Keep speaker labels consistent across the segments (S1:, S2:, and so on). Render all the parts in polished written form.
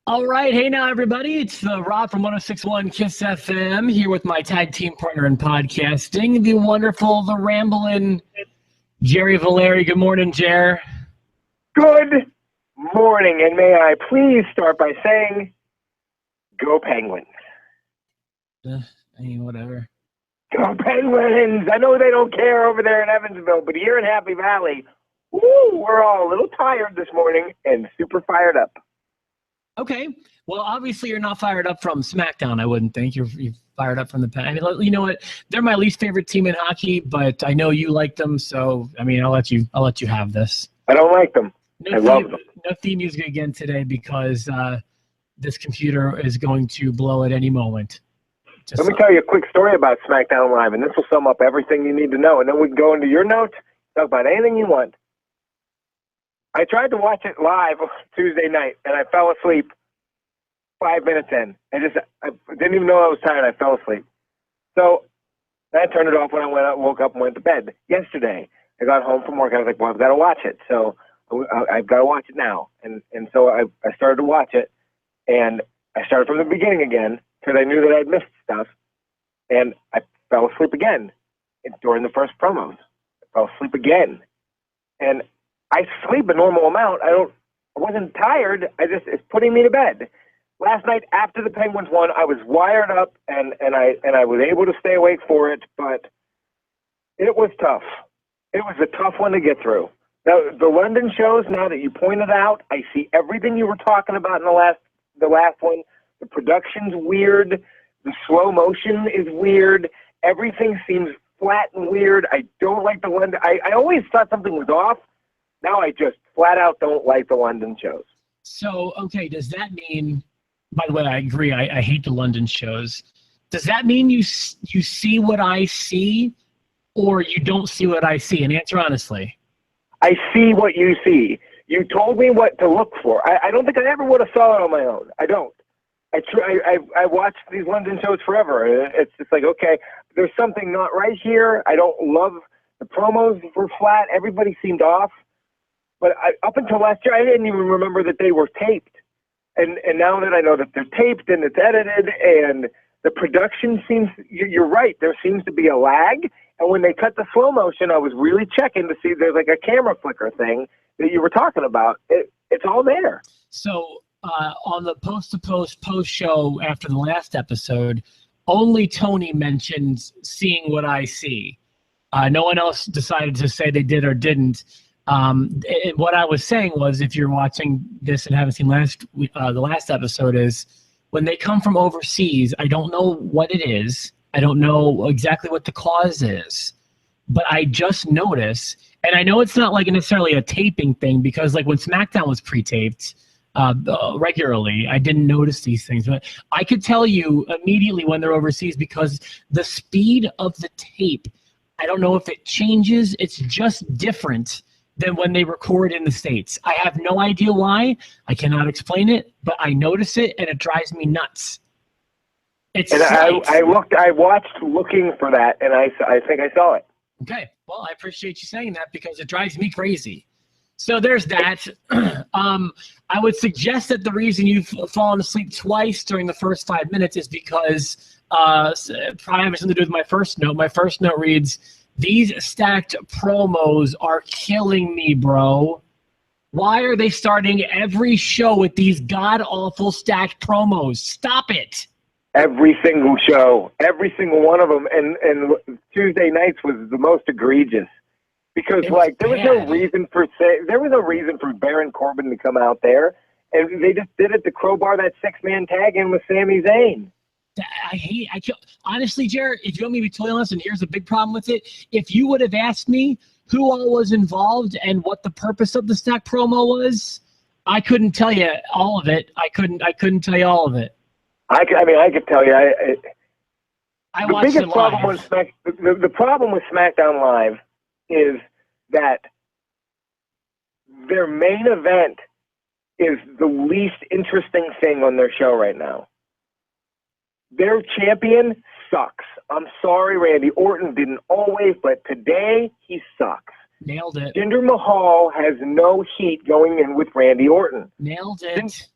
S1: All right. Hey now, everybody. It's Rob from 1061 KISS FM here with my tag team partner in podcasting, the wonderful, the rambling Jerry Valeri. Good morning, Jer.
S2: Good morning, and may I please start by saying, go Penguins.
S1: Whatever.
S2: Go Penguins! I know they don't care over there in Evansville, but here in Happy Valley, woo, we're all a little tired this morning and super fired up.
S1: Okay. Well, obviously you're not fired up from SmackDown, I wouldn't think. You're fired up from the past. I mean, you know what? They're my least favorite team in hockey, but I know you like them, so I mean, I'll let you have this.
S2: I don't like them. I love them.
S1: No theme music again today because this computer is going to blow at any moment.
S2: Let me tell you a quick story about SmackDown Live, and this will sum up everything you need to know, and then we can go into your notes, talk about anything you want. I tried to watch it live Tuesday night, and I fell asleep 5 minutes in. I didn't even know I was tired. I fell asleep. So I turned it off when I woke up and went to bed. Yesterday, I got home from work. I was like, well, I've got to watch it. So I've got to watch it now. And so I started to watch it, and I started from the beginning again because I knew that I'd missed stuff. And I fell asleep again during the first promos. I fell asleep again. And I sleep a normal amount. I wasn't tired. It's putting me to bed. Last night after the Penguins won, I was wired up and I was able to stay awake for it, but it was tough. It was a tough one to get through. Now the London shows, now that you pointed out, I see everything you were talking about in the last one. The production's weird. The slow motion is weird. Everything seems flat and weird. I don't like the London. I always thought something was off. Now I just flat out don't like the London shows.
S1: So, okay, does that mean, by the way, I agree, I hate the London shows. Does that mean you see what I see or you don't see what I see? And answer honestly.
S2: I see what you see. You told me what to look for. I don't think I ever would have saw it on my own. I don't. I watched these London shows forever. It's just like, okay, there's something not right here. I don't love the promos were flat. Everybody seemed off. But up until last year, I didn't even remember that they were taped. And now that I know that they're taped and it's edited and the production seems, you're right, there seems to be a lag. And when they cut the slow motion, I was really checking to see there's like a camera flicker thing that you were talking about. It's all there.
S1: So on the post show after the last episode, only Tony mentioned seeing what I see. No one else decided to say they did or didn't. What I was saying was, if you're watching this and haven't seen the last episode, is when they come from overseas, I don't know what it is. I don't know exactly what the cause is, but I just notice, and I know it's not like necessarily a taping thing because like when SmackDown was pre-taped regularly, I didn't notice these things, but I could tell you immediately when they're overseas because the speed of the tape, I don't know if it changes. It's just different than when they record in the States. I have no idea why. I cannot explain it, but I notice it and it drives me nuts.
S2: I watched looking for that, and I think I saw it.
S1: Okay, well, I appreciate you saying that because it drives me crazy. So there's that. I would suggest that the reason you've fallen asleep twice during the first 5 minutes is because probably has something to do with my first note. My first note reads, "These stacked promos are killing me, bro. Why are they starting every show with these god-awful stacked promos? Stop it."
S2: Every single show, every single one of them, and Tuesday nights was the most egregious because there was no reason for Baron Corbin to come out there, and they just did it to crowbar that 6-man tag in with Sami Zayn.
S1: Honestly, Jared, if you want me to be totally honest, and here's a big problem with it, if you would have asked me who all was involved and what the purpose of the stack promo was, I couldn't tell you all of it. I couldn't tell you all of it.
S2: I could tell you. The biggest problem with the problem with SmackDown Live is that their main event is the least interesting thing on their show right now. Their champion sucks. I'm sorry, Randy Orton didn't always, but today he sucks.
S1: Nailed it.
S2: Jinder Mahal has no heat going in with Randy Orton.
S1: Nailed it.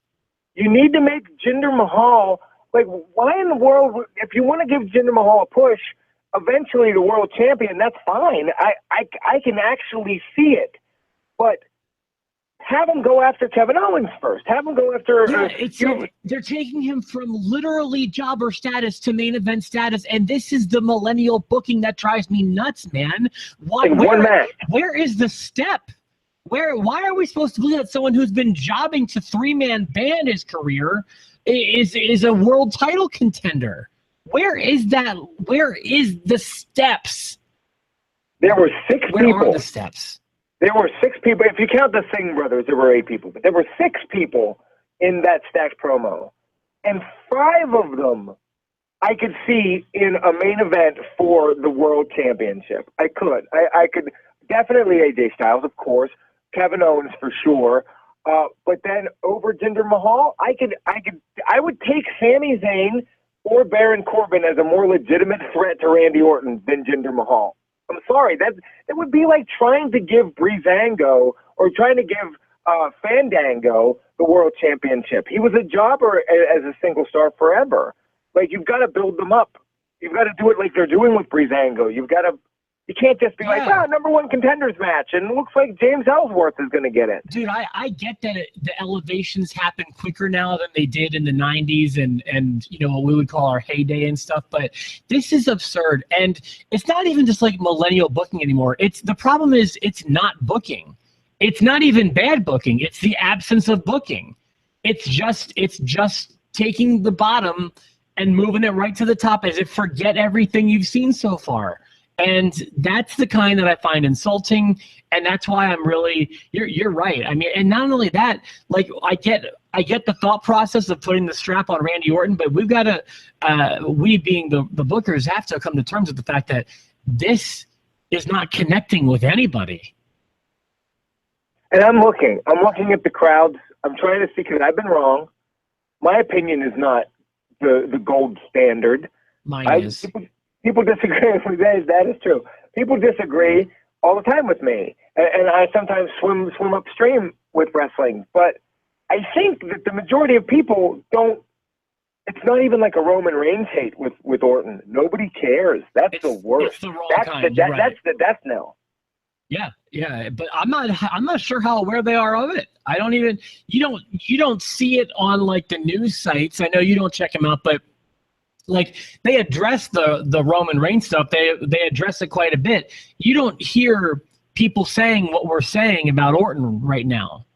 S2: You need to make Jinder Mahal, like, why in the world, if you want to give Jinder Mahal a push, eventually the world champion, that's fine. I can actually see it. But have him go after Kevin Owens first. Have him go after...
S1: they're taking him from literally jobber status to main event status, and this is the millennial booking that drives me nuts, man. Where is the step? Why are we supposed to believe that someone who's been jobbing to three-man band his career is a world title contender? Where is that? Where is the steps?
S2: There were 6 people.
S1: Where are the steps?
S2: There were 6 people. If you count the Singh brothers, there were 8 people. But there were 6 people in that Stacks promo. And 5 of them I could see in a main event for the World Championship. I could. I could definitely AJ Styles, of course. Kevin Owens for sure. But then over Jinder Mahal, I would take Sami Zayn or Baron Corbin as a more legitimate threat to Randy Orton than Jinder Mahal. I'm sorry, that would be like trying to give Breezeango or trying to give Fandango the World Championship. He was a jobber as a single star forever. Like, you've got to build them up. You've got to do it like they're doing with Breezango. You can't just be like, #1 contenders match, and it looks like James Ellsworth is going to get it.
S1: Dude, I get that the elevations happen quicker now than they did in the 90s and you know, what we would call our heyday and stuff, but this is absurd. And it's not even just like millennial booking anymore. The problem is it's not booking. It's not even bad booking. It's the absence of booking. It's just taking the bottom and moving it right to the top as if forget everything you've seen so far. And that's the kind that I find insulting, and that's why I'm really you're right. I mean, and not only that, like I get the thought process of putting the strap on Randy Orton, but we've got to we being the bookers have to come to terms with the fact that this is not connecting with anybody.
S2: And I'm looking at the crowds. I'm trying to see, because I've been wrong. My opinion is not the gold standard.
S1: Mine is.
S2: People disagree with me. That is true. People disagree all the time with me, and I sometimes swim upstream with wrestling. But I think that the majority of people don't. It's not even like a Roman Reigns hate with Orton. Nobody cares. That's the worst.
S1: It's the wrong kind.
S2: That's the death knell.
S1: Yeah, but I'm not sure how aware they are of it. I don't even. You don't see it on like the news sites. I know you don't check them out, but. Like, they address the Roman Reigns stuff. They address it quite a bit. You don't hear people saying what we're saying about Orton right now.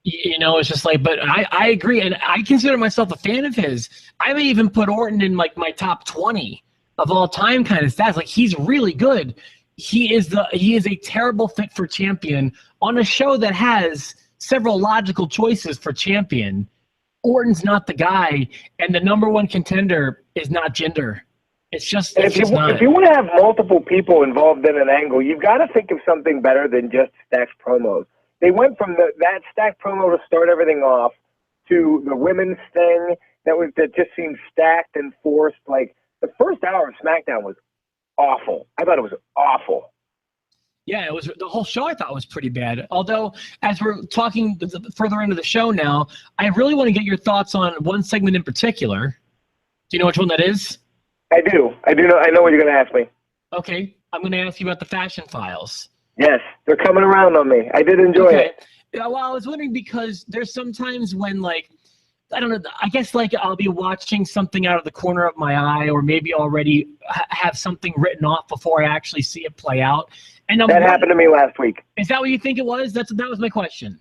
S1: You know, it's just like, but I agree, and I consider myself a fan of his. I may even put Orton in like my top 20 of all time kind of stats. Like, he's really good. He is a terrible fit for champion on a show that has several logical choices for champion. Orton's not the guy, and the #1 contender is not Jinder. It's just not.
S2: If you want to have multiple people involved in an angle, you've got to think of something better than just Stacks promos. They went from that Stacks promo to start everything off to the women's thing that just seemed stacked and forced. Like, the first hour of SmackDown was awful. I thought it was awful.
S1: Yeah, it was the whole show. I thought was pretty bad. Although, as we're talking further into the show now, I really want to get your thoughts on one segment in particular. Do you know which one that is?
S2: I do. I know what you're going to ask me.
S1: Okay, I'm going to ask you about the Fashion Files.
S2: Yes, they're coming around on me. I did enjoy it.
S1: Yeah, well, I was wondering because there's sometimes when, like, I don't know, I guess like I'll be watching something out of the corner of my eye, or maybe already have something written off before I actually see it play out. And that
S2: happened to me last week.
S1: Is that what you think it was? That was my question.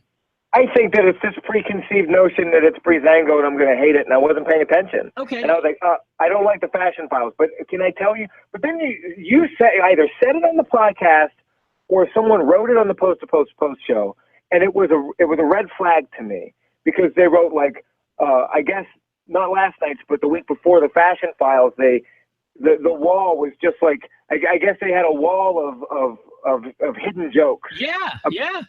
S2: I think that it's this preconceived notion that it's Breezango and I'm going to hate it, and I wasn't paying attention.
S1: Okay.
S2: And I was like, I don't like the Fashion Files, but can I tell you? But then you either said it on the podcast or someone wrote it on the Post to Post show, and it was a red flag to me, because they wrote like, I guess not last night's, but the week before, the Fashion Files, the wall was just like, I guess they had a wall of hidden jokes.
S1: Yeah.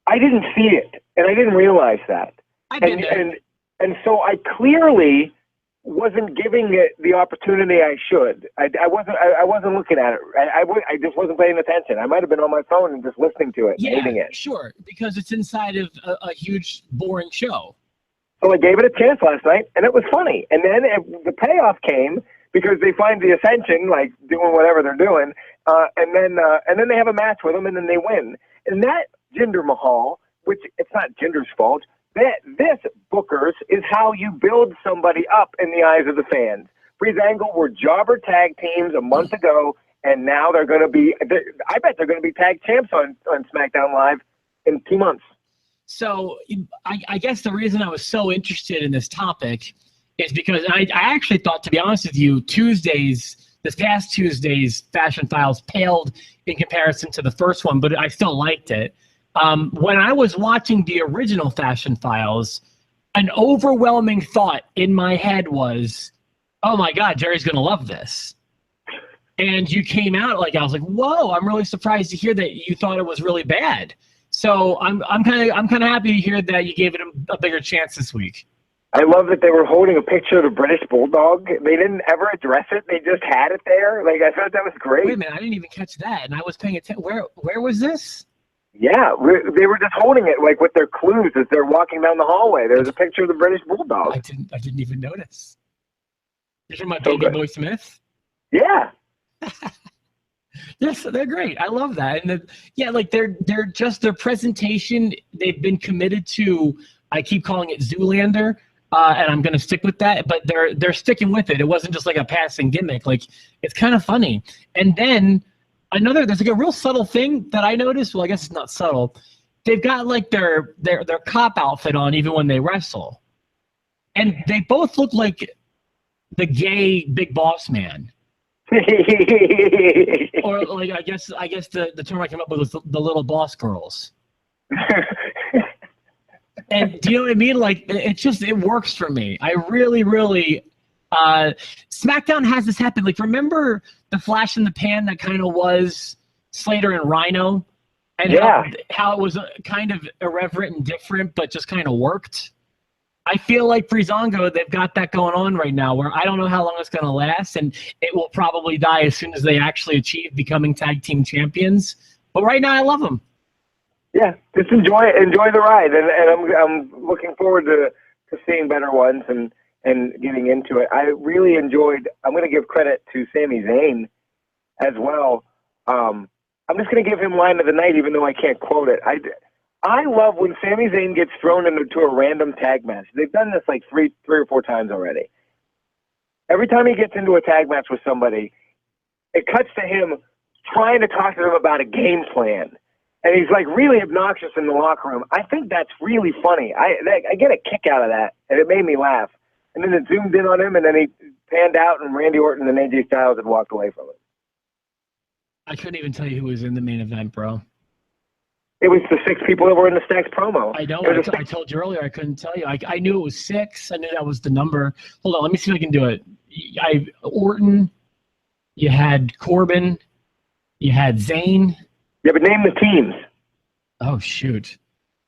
S2: I didn't see it, and I didn't realize that. And so I clearly wasn't giving it the opportunity I should. I wasn't looking at it. I just wasn't paying attention. I might have been on my phone and just listening to it, hating it.
S1: Sure, because it's inside of a huge, boring show.
S2: So I gave it a chance last night, and it was funny. And then the payoff came because they find the Ascension, like, doing whatever they're doing, and then they have a match with them, and then they win. And that Jinder Mahal, which it's not Jinder's fault, this, Bookers, is how you build somebody up in the eyes of the fans. Breezeango were jobber tag teams a month ago, and now they're going to be, I bet they're going to be tag champs on SmackDown Live in 2 months.
S1: So I guess the reason I was so interested in this topic is because I actually thought, to be honest with you, this past Tuesday's Fashion Files paled in comparison to the first one, but I still liked it. When I was watching the original Fashion Files, an overwhelming thought in my head was, oh my God, Jerry's going to love this. And you came out like, I was like, whoa, I'm really surprised to hear that you thought it was really bad. So I'm kind of happy to hear that you gave it a bigger chance this week.
S2: I love that they were holding a picture of the British Bulldog. They didn't ever address it. They just had it there. Like, I thought that was great.
S1: Wait a minute, I didn't even catch that, and I was paying attention. Where was this?
S2: Yeah, they were just holding it like with their clues as they're walking down the hallway. There was a picture of the British Bulldog.
S1: I didn't even notice. You're talking about
S2: So
S1: Baby
S2: good.
S1: Boy Smith?
S2: Yeah.
S1: Yes, they're great. I love that. And like they're just their presentation. They've been committed to. I keep calling it Zoolander, and I'm going to stick with that. But they're sticking with it. It wasn't just like a passing gimmick. Like, it's kind of funny. And then there's like a real subtle thing that I noticed. Well, I guess it's not subtle. They've got like their cop outfit on even when they wrestle, and they both look like the gay Big Boss Man. Or like I guess the term I came up with was the little boss girls. And do you know what I mean? Like, it works for me. I really SmackDown has this happen. Like, remember the flash in the pan that kind of was Slater and Rhino, and how it was kind of irreverent and different, but just kind of worked. I feel like Breezango, they've got that going on right now where I don't know how long it's going to last, and it will probably die as soon as they actually achieve becoming tag team champions. But right now, I love them.
S2: Yeah, just enjoy the ride, and I'm looking forward to seeing better ones and getting into it. I really enjoyed. I'm going to give credit to Sami Zayn as well. I'm just going to give him line of the night, even though I can't quote it. I love when Sami Zayn gets thrown into a random tag match. They've done this like three or four times already. Every time he gets into a tag match with somebody, it cuts to him trying to talk to them about a game plan. And he's like really obnoxious in the locker room. I think that's really funny. I get a kick out of that, and it made me laugh. And then it zoomed in on him, and then he panned out, and Randy Orton and AJ Styles had walked away from it.
S1: I couldn't even tell you who was in the main event, bro.
S2: It was the 6 people that were in the Stacks promo.
S1: I know. I told you earlier I couldn't tell you. I knew it was 6. I knew that was the number. Hold on. Let me see if I can do it. Orton. You had Corbin. You had Zayn.
S2: Yeah, but name the teams.
S1: Oh, shoot.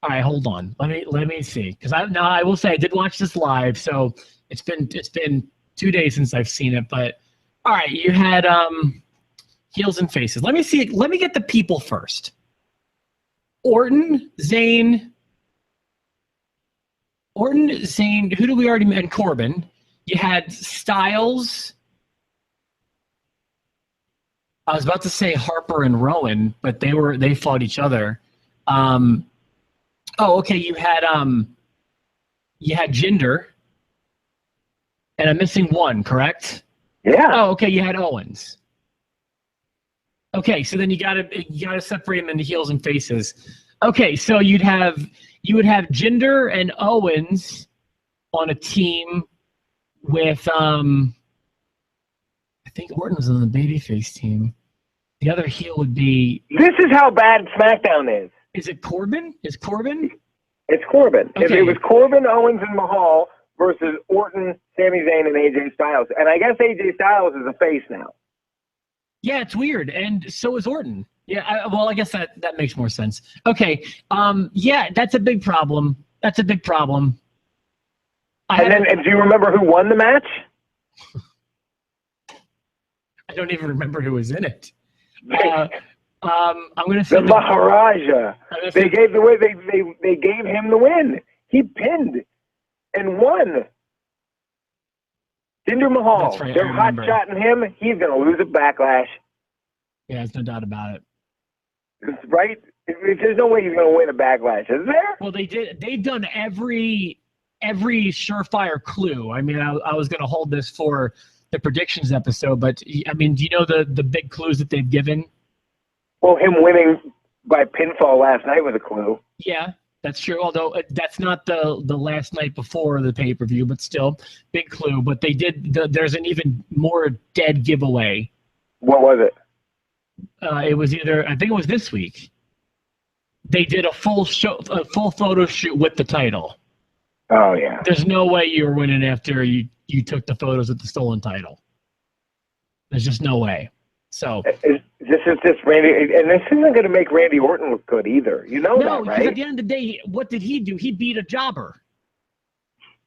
S1: All right, hold on. Let me see. Because I will say I did watch this live, so it's been 2 days since I've seen it. But all right, you had heels and faces. Let me see. Let me get the people first. Orton, Zayn, who did we already mention? Corbin. You had Styles. I was about to say Harper and Rowan, but they fought each other. Okay. You had Jinder, and I'm missing one, correct?
S2: Yeah.
S1: Oh, okay. You had Owens. Okay, so then you gotta separate them into heels and faces. Okay, so you would have Jinder and Owens on a team with I think Orton was on the babyface team. The other heel would be.
S2: This is how bad SmackDown is.
S1: Is it Corbin? Is Corbin?
S2: It's Corbin.
S1: Okay.
S2: If it was Corbin, Owens, and Mahal versus Orton, Sami Zayn, and AJ Styles, and I guess AJ Styles is a face now.
S1: Yeah, it's weird, and so is Orton. Yeah, I guess that makes more sense. Okay, yeah, that's a big problem. And
S2: do you remember who won the match?
S1: I don't even remember who was in it. I'm gonna say
S2: the Maharaja. They gave him the win. He pinned and won. Jinder Mahal.
S1: That's right,
S2: They're hot-shotting him. He's going to lose at Backlash.
S1: Yeah, there's no doubt about it.
S2: Right? There's no way he's going to win a Backlash, is there?
S1: Well, they've done every surefire clue. I mean, I was going to hold this for the predictions episode, but I mean, do you know the big clues that they've given?
S2: Well, him winning by pinfall last night was a clue.
S1: Yeah, that's true. Although that's not the last night before the pay-per-view, but still big clue. But they did. There's an even more dead giveaway.
S2: What was it?
S1: It was I think it was this week. They did a full photo shoot with the title.
S2: Oh yeah.
S1: There's no way you were winning after you took the photos with the stolen title. There's just no way. So
S2: this is just Randy, and this isn't going to make Randy Orton look good either. You know that, right? No, because
S1: at the end of the day, what did he do? He beat a jobber.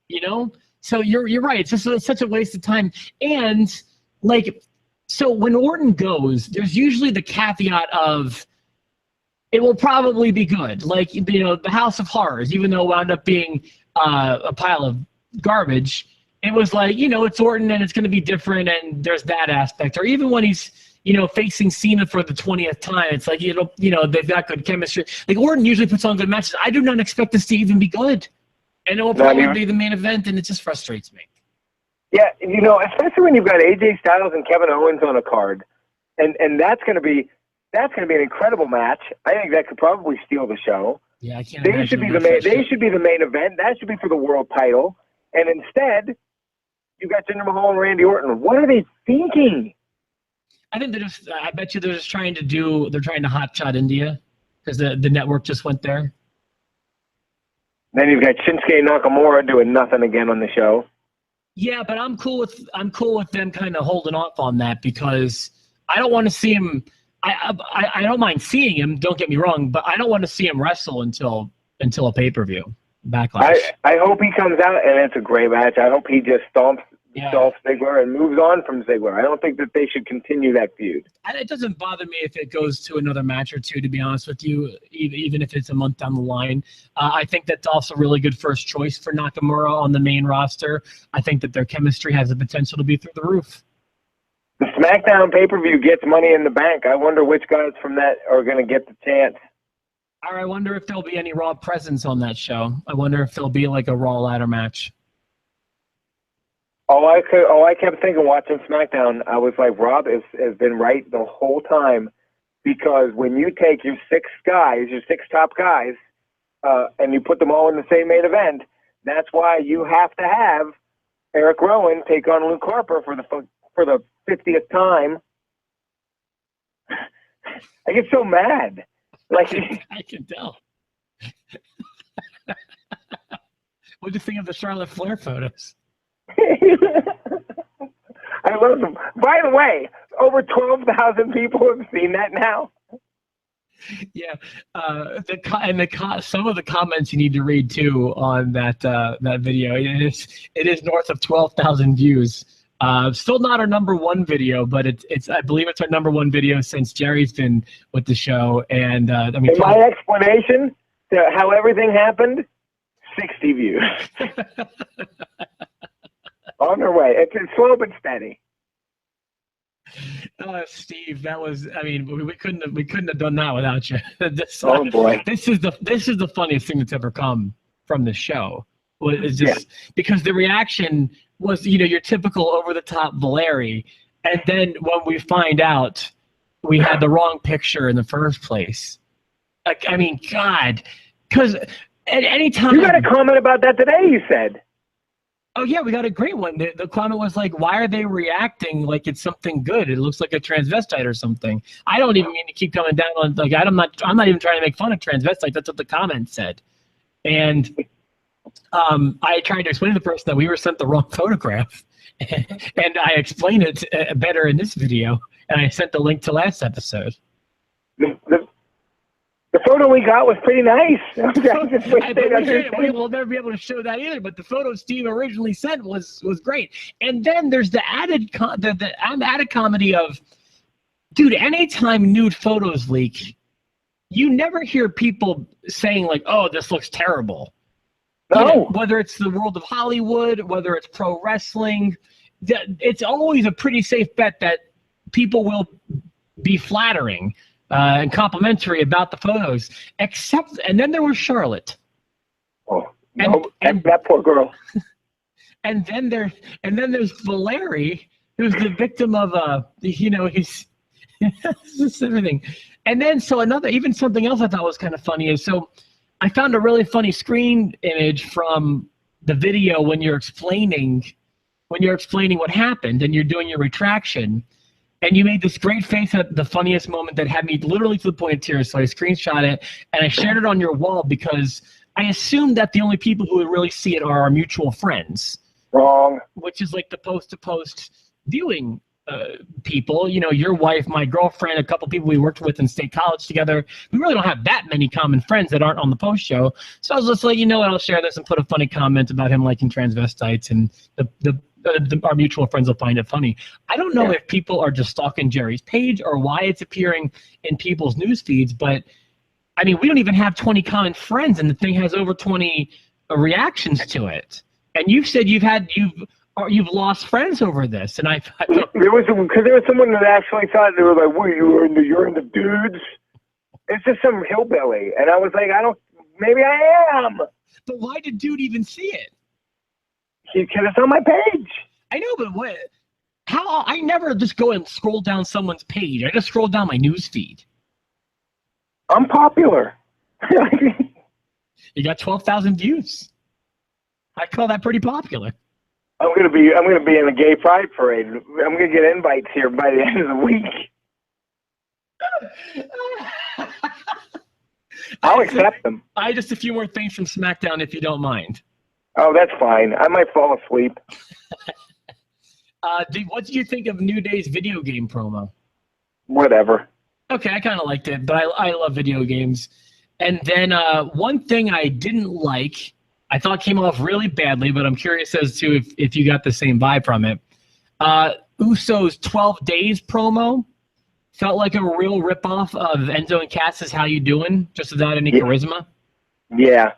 S1: You know, so you're right. It's just such a waste of time. And like, so when Orton goes, there's usually the caveat of it will probably be good. Like, you know, the House of Horrors, even though it wound up being a pile of garbage, it was like, you know, it's Orton and it's going to be different, and there's that aspect. Or even when he's, you know, facing Cena for the 20th time, it's like, you know, they've got good chemistry. Like, Orton usually puts on good matches. I do not expect this to even be good. And it will probably be the main event, and it just frustrates me.
S2: Yeah, you know, especially when you've got AJ Styles and Kevin Owens on a card, and that's going to be an incredible match. I think that could probably steal the show.
S1: Yeah, I can't.
S2: They should be the main. They should be the main event. That should be for the world title. And instead, you got Jinder Mahal and Randy Orton. What are they thinking?
S1: I think I bet you they're just trying to hotshot India because the network just went there.
S2: Then you've got Shinsuke Nakamura doing nothing again on the show.
S1: Yeah, but I'm cool with them kind of holding off on that because I don't want to see him. I don't mind seeing him. Don't get me wrong, but I don't want to see him wrestle until a pay-per-view Backlash.
S2: I hope he comes out and it's a great match. I hope he just stomps Dolph Ziggler and moves on from Ziggler. I don't think that they should continue that feud.
S1: It doesn't bother me if it goes to another match or two, to be honest with you, even if it's a month down the line. I think that Dolph's a really good first choice for Nakamura on the main roster. I think that their chemistry has the potential to be through the roof.
S2: The SmackDown pay-per-view gets Money in the Bank. I wonder which guys from that are going to get the chance.
S1: Or I wonder if there'll be any Raw presence on that show. I wonder if there'll be like a Raw ladder match.
S2: All I kept thinking watching SmackDown, I was like, Rob has been right the whole time, because when you take your six top guys, and you put them all in the same main event, that's why you have to have Eric Rowan take on Luke Harper for the 50th time. I get so mad. Like
S1: I can tell. What do you think of the Charlotte Flair photos?
S2: I love them. By the way, over 12,000 people have seen that now.
S1: Yeah, some of the comments you need to read too on that video. It is north of 12,000 views. Still not our number one video, but it's I believe it's our number one video since Jerry's been with the show. And I mean,
S2: my explanation to how everything happened, 60 views. On their way. It's slow but steady.
S1: Steve, that was. I mean, we couldn't have done that without you.
S2: Oh boy,
S1: this is the funniest thing that's ever come from the show. It's just because the reaction was, you know, your typical over the top Valeri, and then when we find out we had the wrong picture in the first place. Like, I mean, God, because at any time
S2: you got a comment about that today. You said.
S1: Oh, yeah, we got a great one. The comment was like, why are they reacting like it's something good? It looks like a transvestite or something. I don't even mean to keep coming down on, like, I'm not even trying to make fun of transvestite. That's what the comment said. And I tried to explain to the person that we were sent the wrong photograph. And I explained it better in this video. And I sent the link to last episode.
S2: The photo we got was pretty nice.
S1: We'll never be able to show that either. But the photo Steve originally sent was great. And then there's the added comedy of, dude, anytime nude photos leak, you never hear people saying like, "Oh, this looks terrible."
S2: No.
S1: Whether it's the world of Hollywood, whether it's pro wrestling, it's always a pretty safe bet that people will be flattering and complimentary about the photos. And then there was Charlotte.
S2: Oh, no, and that poor girl.
S1: And then there's Valeri, who's the victim of he's just everything. And then something else I thought was kind of funny is I found a really funny screen image from the video when you're explaining what happened and you're doing your retraction, and you made this great face at the funniest moment that had me literally to the point of tears. So I screenshot it and I shared it on your wall because I assumed that the only people who would really see it are our mutual friends.
S2: Wrong.
S1: Which is like the post-to-post viewing people, your wife, my girlfriend, a couple people we worked with in state college together. We really don't have that many common friends that aren't on the post show. So I was just like, I'll share this and put a funny comment about him liking transvestites, and our mutual friends will find it funny. I don't know if people are just stalking Jerry's page or why it's appearing in people's news feeds, but I mean, we don't even have 20 common friends, and the thing has over 20 reactions to it. And you've said you've lost friends over this, and I thought
S2: there was someone that actually thought they were like, "Well, you're into dudes." It's just some hillbilly, and I was like, maybe I am.
S1: But why did dude even see it?
S2: Because it's on my page.
S1: I know, but what? How? I never just go and scroll down someone's page. I just scroll down my news feed.
S2: I'm popular.
S1: You got 12,000 views. I call that pretty popular.
S2: I'm gonna be in a gay pride parade. I'm gonna get invites here by the end of the week. I'll accept them.
S1: Just a few more things from SmackDown, if you don't mind.
S2: Oh, that's fine. I might fall asleep.
S1: What did you think of New Day's video game promo?
S2: Whatever. Okay,
S1: I kind of liked it, but I love video games. And then one thing I didn't like, I thought came off really badly, but I'm curious as to if you got the same vibe from it. Uso's 12 Days promo felt like a real ripoff of Enzo and Cass's How You Doing, just without any charisma.
S2: Yeah.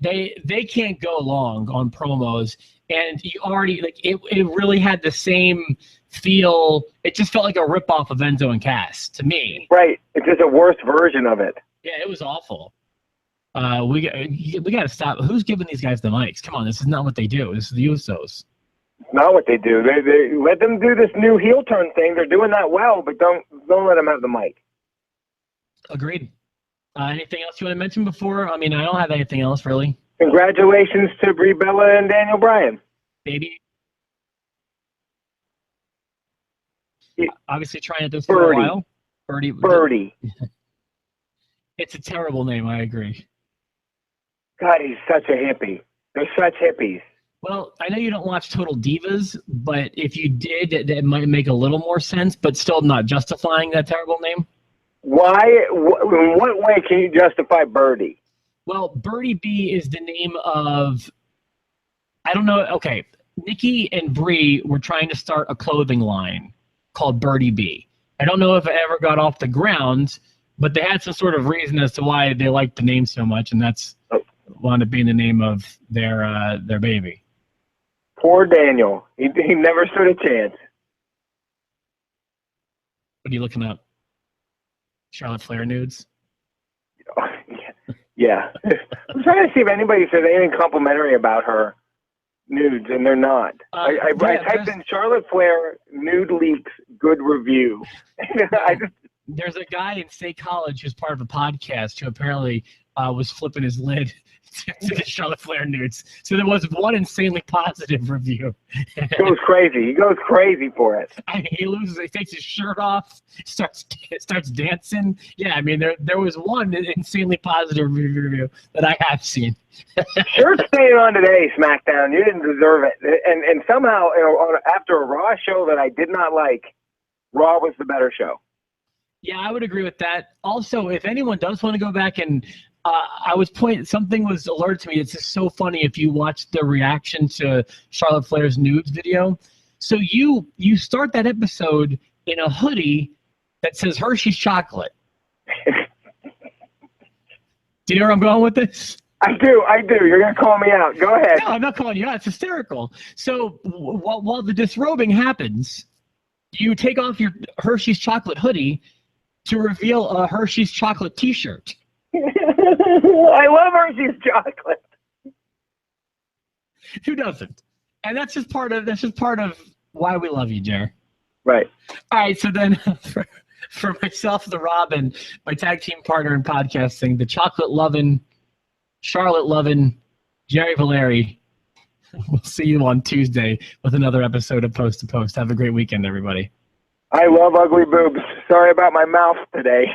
S1: They can't go long on promos, and you already it really had the same feel. It just felt like a ripoff of Enzo and Cass to me.
S2: Right. It's just a worse version of it.
S1: Yeah, it was awful. We got to stop. Who's giving these guys the mics? Come on, this is not what they do. This is the Usos.
S2: Not what they do. They let them do this new heel turn thing. They're doing that well, but don't let them have the mic.
S1: Agreed. Anything else you want to mention before? I mean, I don't have anything else really.
S2: Congratulations to Brie Bella and Daniel Bryan.
S1: Baby. Obviously trying to do this for a while. Birdie. It's a terrible name, I agree.
S2: God, he's such a hippie. They're such hippies.
S1: Well, I know you don't watch Total Divas, but if you did, it might make a little more sense, but still not justifying that terrible name.
S2: Why? In what way can you justify Birdie?
S1: Well, Birdie B is the name of, I don't know, okay, Nikki and Brie were trying to start a clothing line called Birdie B. I don't know if it ever got off the ground, but they had some sort of reason as to why they liked the name so much, and that's wound up being the name of their baby.
S2: Poor Daniel. He never stood a chance.
S1: What are you looking up? Charlotte Flair nudes?
S2: Oh, yeah. I'm trying to see if anybody says anything complimentary about her nudes, and they're not. I typed in Charlotte Flair nude leaks good review.
S1: There's a guy in State College who's part of a podcast who apparently was flipping his lid to the Charlotte Flair nudes. So there was one insanely positive review.
S2: He goes crazy. He goes crazy for it.
S1: I mean, he takes his shirt off, starts dancing. Yeah, I mean, there was one insanely positive review that I have seen.
S2: Sure, staying on today, SmackDown. You didn't deserve it. And somehow, after a Raw show that I did not like, Raw was the better show.
S1: Yeah, I would agree with that. Also, if anyone does want to go back and something was alerted to me. It's just so funny if you watch the reaction to Charlotte Flair's nudes video. So you start that episode in a hoodie that says Hershey's chocolate. Do you know where I'm going with this?
S2: I do. You're going to call me out. Go ahead.
S1: No, I'm not calling you out. It's hysterical. So while the disrobing happens, you take off your Hershey's chocolate hoodie to reveal a Hershey's chocolate T-shirt.
S2: I love Hershey's chocolate.
S1: Who doesn't? And that's just part of why we love you, Jer.
S2: Right.
S1: All right. So then, for myself, the Robin, my tag team partner in podcasting, the chocolate loving, Charlotte loving, Jerry Valeri. We'll see you on Tuesday with another episode of Post to Post. Have a great weekend, everybody.
S2: I love ugly boobs. Sorry about my mouth today.